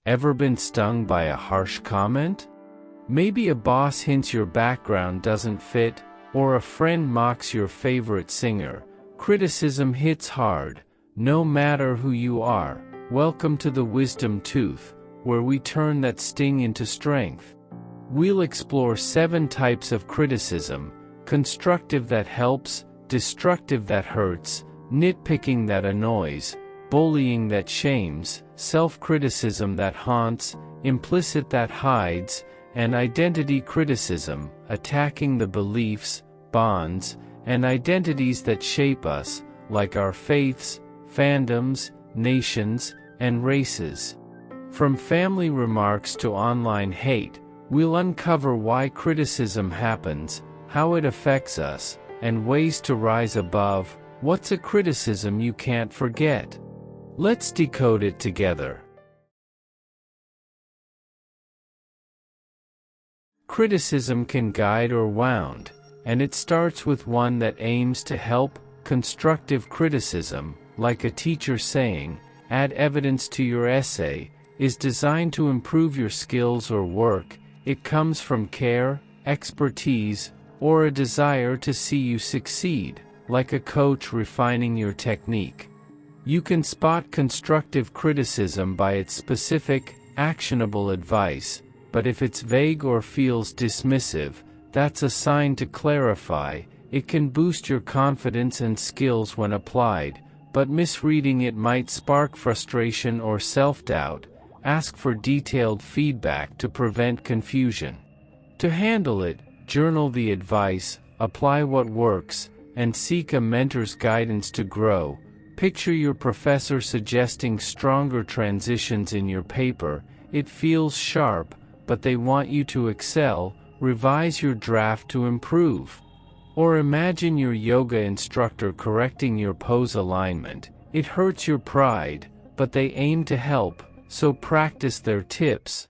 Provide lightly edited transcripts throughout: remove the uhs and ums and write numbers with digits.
Ever been stung by a harsh comment? Maybe a boss hints your background doesn't fit, or a friend mocks your favorite singer. Criticism hits hard, no matter who you are. Welcome to the Wisdom Tooth, where we turn that sting into strength. We'll explore 7 types of criticism: constructive that helps, destructive that hurts, nitpicking that annoys, bullying that shames, self-criticism that haunts, implicit that hides, and identity criticism, attacking the beliefs, bonds, and identities that shape us, like our faiths, fandoms, nations, and races. From family remarks to online hate, we'll uncover why criticism happens, how it affects us, and ways to rise above. What's a criticism you can't forget? Let's decode it together. Criticism can guide or wound, and it starts with one that aims to help. Constructive criticism, like a teacher saying, "Add evidence to your essay," is designed to improve your skills or work. It comes from care, expertise, or a desire to see you succeed, like a coach refining your technique. You can spot constructive criticism by its specific, actionable advice, but if it's vague or feels dismissive, that's a sign to clarify. It can boost your confidence and skills when applied, but misreading it might spark frustration or self-doubt. Ask for detailed feedback to prevent confusion. To handle it, journal the advice, apply what works, and seek a mentor's guidance to grow. Picture your professor suggesting stronger transitions in your paper. It feels sharp, but they want you to excel. Revise your draft to improve. Or imagine your yoga instructor correcting your pose alignment. It hurts your pride, but they aim to help, so practice their tips.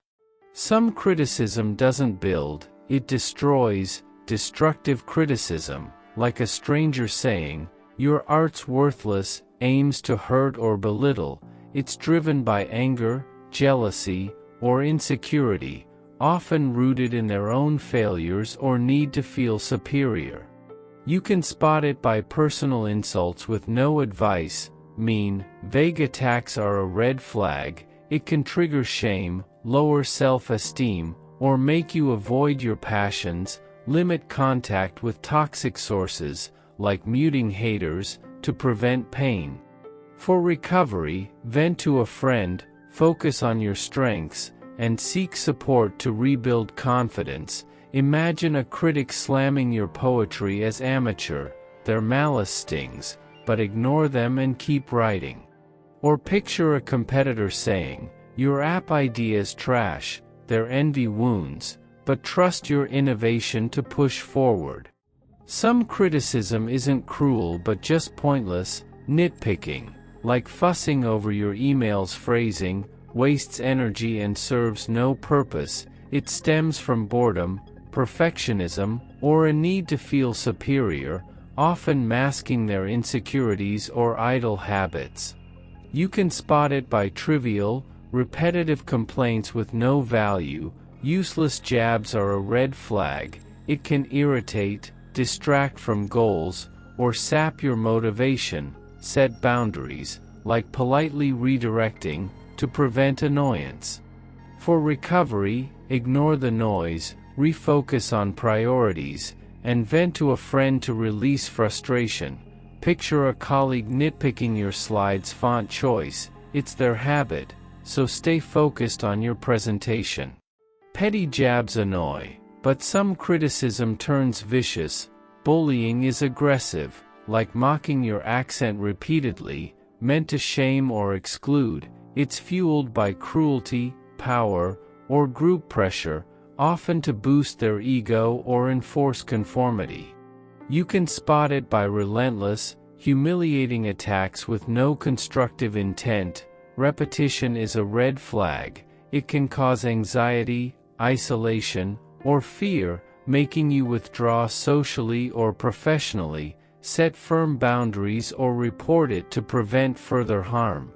Some criticism doesn't build, it destroys. Destructive criticism, like a stranger saying, "Your art's worthless," aims to hurt or belittle. It's driven by anger, jealousy, or insecurity, often rooted in their own failures or need to feel superior. You can spot it by personal insults with no advice. Mean, vague attacks are a red flag. It can trigger shame, lower self-esteem, or make you avoid your passions. Limit contact with toxic sources, like muting haters, to prevent pain. For recovery, vent to a friend, focus on your strengths, and seek support to rebuild confidence. Imagine a critic slamming your poetry as amateur. Their malice stings, but ignore them and keep writing. Or picture a competitor saying, "Your app idea is trash." Their envy wounds, but trust your innovation to push forward. Some criticism isn't cruel but just pointless. Nitpicking, like fussing over your email's phrasing, wastes energy and serves no purpose. It stems from boredom, perfectionism, or a need to feel superior, often masking their insecurities or idle habits. You can spot it by trivial, repetitive complaints with no value. Useless jabs are a red flag. It can irritate, distract from goals, or sap your motivation. Set boundaries, like politely redirecting, to prevent annoyance. For recovery, ignore the noise, refocus on priorities, and vent to a friend to release frustration. Picture a colleague nitpicking your slide's font choice. It's their habit, so stay focused on your presentation. Petty jabs annoy, but some criticism turns vicious. Bullying is aggressive, like mocking your accent repeatedly, meant to shame or exclude. It's fueled by cruelty, power, or group pressure, often to boost their ego or enforce conformity. You can spot it by relentless, humiliating attacks with no constructive intent. Repetition is a red flag. It can cause anxiety, isolation, or fear, making you withdraw socially or professionally. Set firm boundaries or report it to prevent further harm.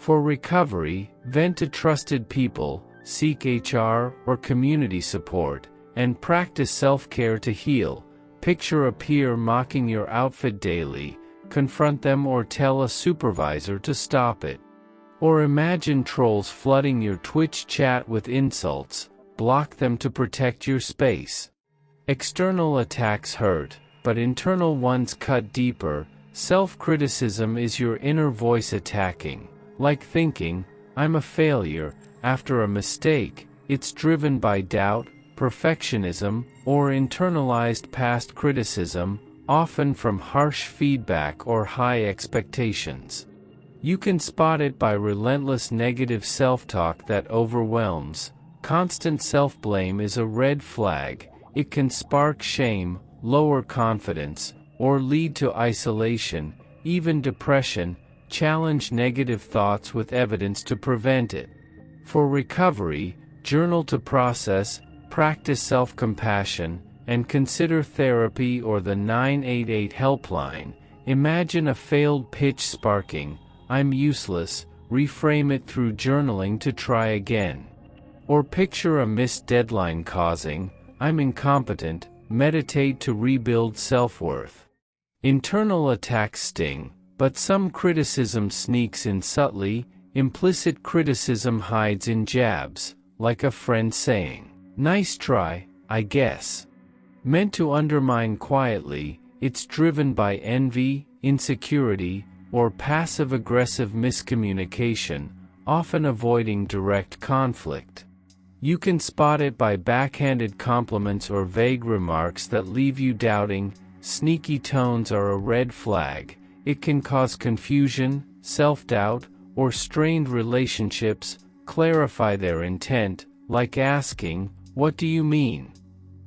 For recovery, vent to trusted people, seek HR or community support, and practice self-care to heal. Picture a peer mocking your outfit daily, confront them or tell a supervisor to stop it. Or imagine trolls flooding your Twitch chat with insults, block them to protect your space. External attacks hurt, but internal ones cut deeper. Self-criticism is your inner voice attacking, like thinking, "I'm a failure," after a mistake. It's driven by doubt, perfectionism, or internalized past criticism, often from harsh feedback or high expectations. You can spot it by relentless negative self-talk that overwhelms. Constant self-blame is a red flag. It can spark shame, lower confidence, or lead to isolation, even depression. Challenge negative thoughts with evidence to prevent it. For recovery, journal to process, practice self-compassion, and consider therapy or the 988 helpline. Imagine a failed pitch sparking, "I'm useless," reframe it through journaling to try again. Or picture a missed deadline causing, "I'm incompetent," meditate to rebuild self-worth. Internal attacks sting, but some criticism sneaks in subtly. Implicit criticism hides in jabs, like a friend saying, "Nice try, I guess." Meant to undermine quietly, it's driven by envy, insecurity, or passive-aggressive miscommunication, often avoiding direct conflict. You can spot it by backhanded compliments or vague remarks that leave you doubting. Sneaky tones are a red flag. It can cause confusion, self-doubt, or strained relationships. Clarify their intent, like asking, "What do you mean?"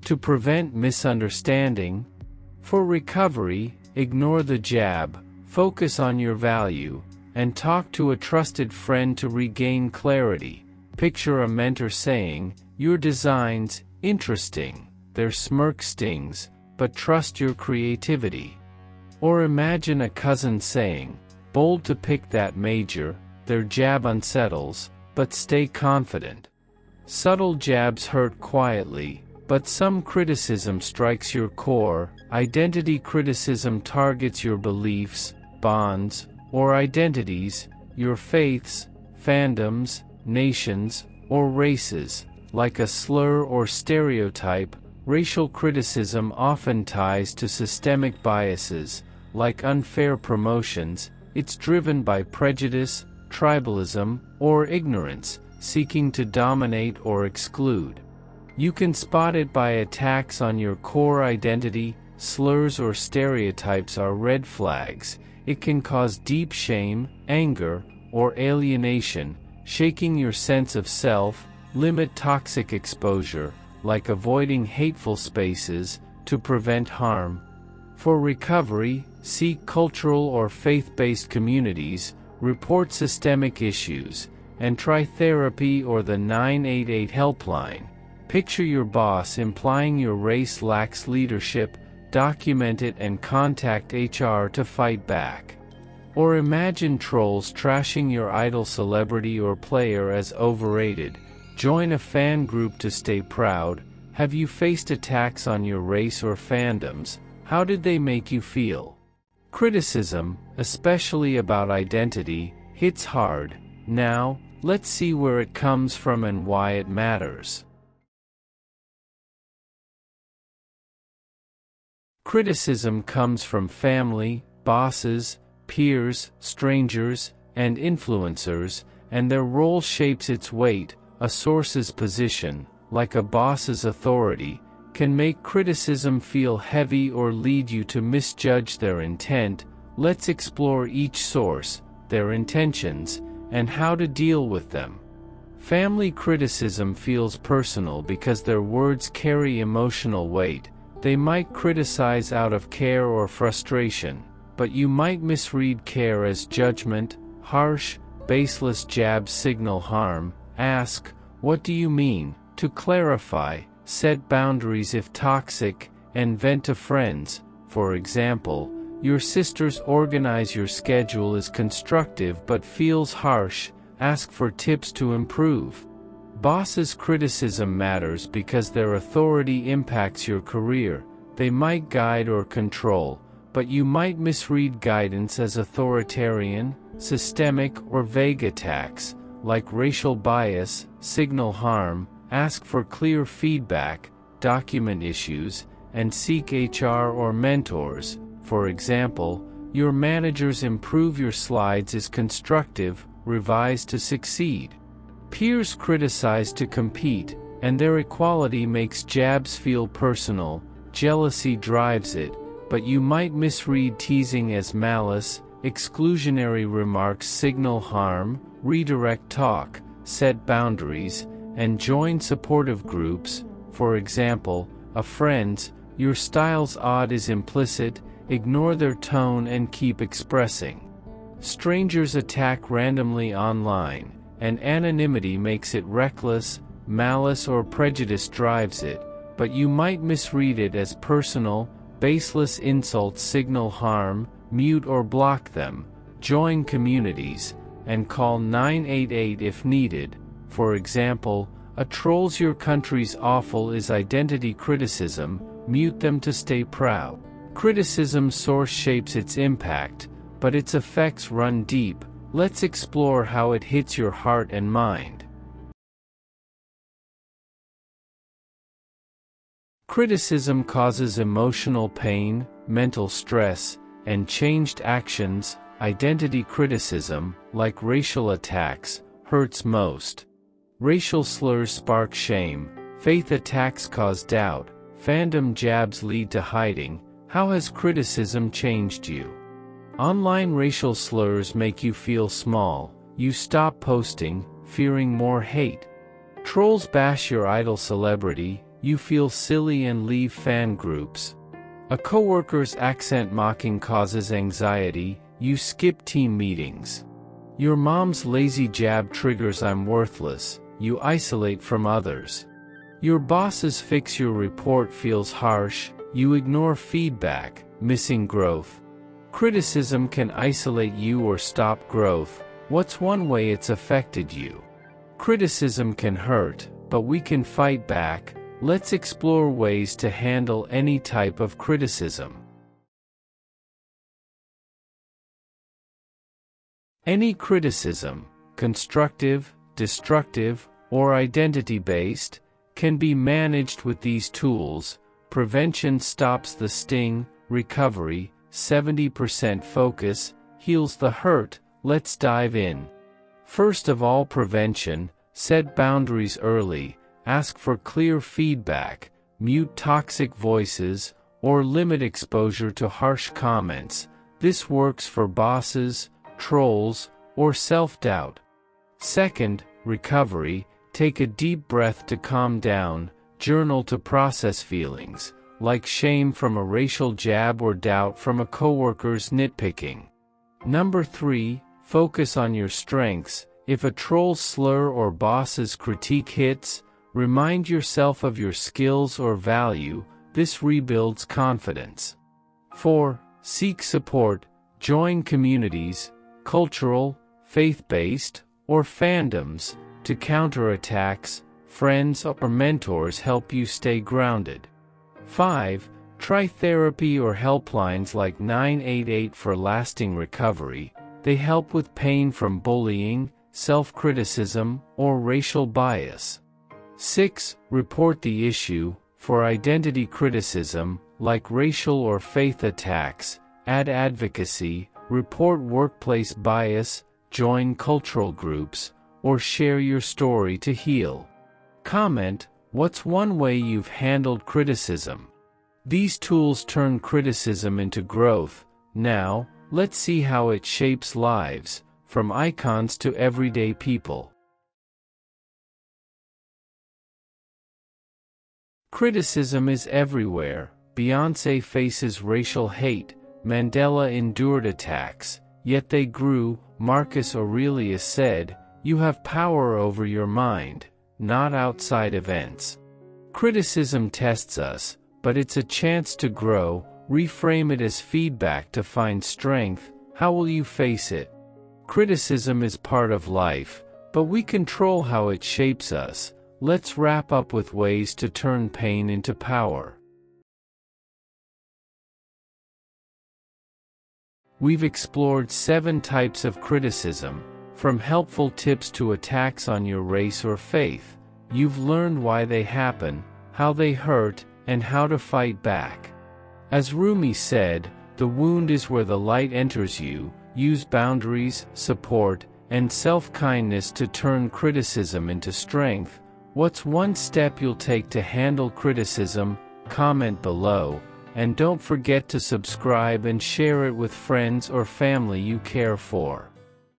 to prevent misunderstanding. For recovery, ignore the jab, focus on your value, and talk to a trusted friend to regain clarity. Picture a mentor saying, "Your design's interesting." Their smirk stings, but trust your creativity. Or imagine a cousin saying, "Bold to pick that major." Their jab unsettles, but stay confident. Subtle jabs hurt quietly, but some criticism strikes your core. Identity criticism targets your beliefs, bonds, or identities, your faiths, fandoms, nations, or races. Like a slur or stereotype, racial criticism often ties to systemic biases. Like unfair promotions, it's driven by prejudice, tribalism, or ignorance, seeking to dominate or exclude. You can spot it by attacks on your core identity. Slurs or stereotypes are red flags. It can cause deep shame, anger, or alienation, shaking your sense of self. Limit toxic exposure, like avoiding hateful spaces, to prevent harm. For recovery, seek cultural or faith-based communities, report systemic issues, and try therapy or the 988 helpline. Picture your boss implying your race lacks leadership, document it and contact HR to fight back. Or imagine trolls trashing your idol celebrity or player as overrated. Join a fan group to stay proud. Have you faced attacks on your race or fandoms? How did they make you feel? Criticism, especially about identity, hits hard. Now, let's see where it comes from and why it matters. Criticism comes from family, bosses, peers, strangers, and influencers, and their role shapes its weight. A source's position, like a boss's authority, can make criticism feel heavy or lead you to misjudge their intent. Let's explore each source, their intentions, and how to deal with them. Family criticism feels personal because their words carry emotional weight. They might criticize out of care or frustration, but you might misread care as judgment. Harsh, baseless jabs signal harm. Ask, "What do you mean?" to clarify. Set boundaries if toxic, and vent to friends. For example, Your sister's organize your schedule is constructive but feels harsh, ask for tips to improve. Boss's criticism matters because their authority impacts your career. They might guide or control, but you might misread guidance as authoritarian, systemic, or vague attacks, like racial bias, signal harm. Ask for clear feedback, document issues, and seek HR or mentors. For example, your manager's improve your slides is constructive, revise to succeed. Peers criticize to compete, and their equality makes jabs feel personal, jealousy drives it, but you might misread teasing as malice, exclusionary remarks signal harm. Redirect talk, set boundaries, and join supportive groups. For example, a friend's, your style's odd is implicit, ignore their tone and keep expressing. Strangers attack randomly online, and anonymity makes it reckless, malice or prejudice drives it, but you might misread it as personal, baseless insults signal harm. Mute or block them, join communities, and call 988 if needed. For example, a troll's your country's awful is identity criticism, mute them to stay proud. Criticism's source shapes its impact, but its effects run deep. Let's explore how it hits your heart and mind. Criticism causes emotional pain, mental stress, and changed actions. Identity criticism, like racial attacks, hurts most. Racial slurs spark shame, faith attacks cause doubt, fandom jabs lead to hiding. How has criticism changed you? Online racial slurs make you feel small, you stop posting, fearing more hate. Trolls bash your idol celebrity, you feel silly and leave fan groups. A coworker's accent mocking causes anxiety, you skip team meetings. Your mom's lazy jab triggers I'm worthless, you isolate from others. Your boss's fix your report feels harsh, you ignore feedback, missing growth. Criticism can isolate you or stop growth. What's one way it's affected you? Criticism can hurt, but we can fight back. Let's explore ways to handle any type of criticism. Any criticism, constructive, destructive, or identity-based, can be managed with these tools. Prevention stops the sting, recovery, 70% focus, heals the hurt. Let's dive in. First of all, prevention, set boundaries early. Ask for clear feedback, mute toxic voices, or limit exposure to harsh comments. This works for bosses, trolls, or self-doubt. Second, recovery, take a deep breath to calm down, journal to process feelings, like shame from a racial jab or doubt from a coworker's nitpicking. Number 3, focus on your strengths. If a troll's slur or boss's critique hits, remind yourself of your skills or value. This rebuilds confidence. 4. Seek support. Join communities, cultural, faith-based, or fandoms, to counter attacks. Friends or mentors help you stay grounded. 5. Try therapy or helplines like 988 for lasting recovery. They help with pain from bullying, self-criticism, or racial bias. 6. Report the issue. For identity criticism, like racial or faith attacks, add advocacy, report workplace bias, join cultural groups, or share your story to heal. Comment, what's one way you've handled criticism? These tools turn criticism into growth. Now, let's see how it shapes lives, from icons to everyday people. Criticism is everywhere. Beyoncé faces racial hate, Mandela endured attacks, yet they grew. Marcus Aurelius said, "You have power over your mind, not outside events." Criticism tests us, but it's a chance to grow. Reframe it as feedback to find strength. How will you face it? Criticism is part of life, but we control how it shapes us. Let's wrap up with ways to turn pain into power. We've explored 7 types of criticism, from helpful tips to attacks on your race or faith. You've learned why they happen, how they hurt, and how to fight back. As Rumi said, the wound is where the light enters you. Use boundaries, support, and self-kindness to turn criticism into strength. What's one step you'll take to handle criticism? Comment below, and don't forget to subscribe and share it with friends or family you care for.